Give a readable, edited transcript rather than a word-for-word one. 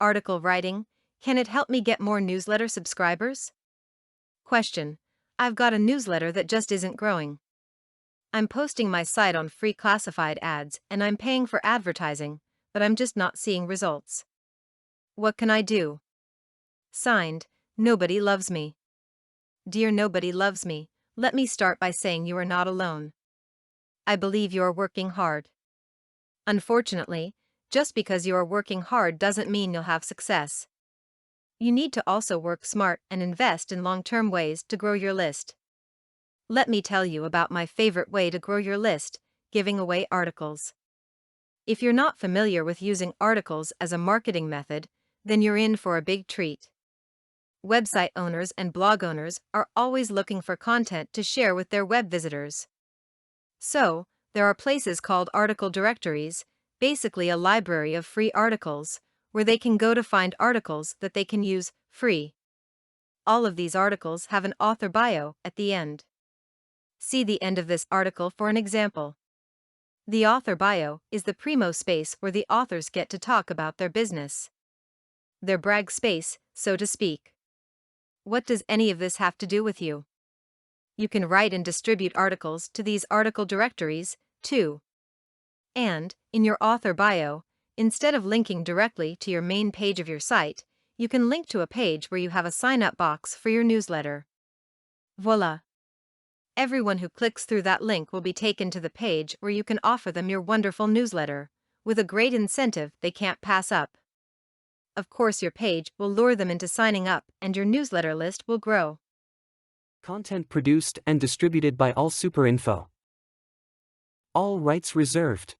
Article writing, can it help me get more newsletter subscribers? Question. I've got a newsletter that just isn't growing. I'm posting my site on free classified ads and I'm paying for advertising, but I'm just not seeing results. What can I do? Signed, Nobody Loves Me. Dear Nobody Loves Me, let me start by saying you are not alone. I believe you are working hard. Unfortunately, just because you are working hard doesn't mean you'll have success. You need to also work smart and invest in long-term ways to grow your list. Let me tell you about my favorite way to grow your list, giving away articles. If you're not familiar with using articles as a marketing method, then you're in for a big treat. Website owners and blog owners are always looking for content to share with their web visitors. So, there are places called article directories, basically a library of free articles, where they can go to find articles that they can use free. All of these articles have an author bio at the end. See the end of this article for an example. The author bio is the primo space where the authors get to talk about their business. Their brag space, so to speak. What does any of this have to do with you? You can write and distribute articles to these article directories, too. And, in your author bio, instead of linking directly to your main page of your site, you can link to a page where you have a sign-up box for your newsletter. Voila! Everyone who clicks through that link will be taken to the page where you can offer them your wonderful newsletter, with a great incentive they can't pass up. Of course, your page will lure them into signing up and your newsletter list will grow. Content produced and distributed by All Super Info. All rights reserved.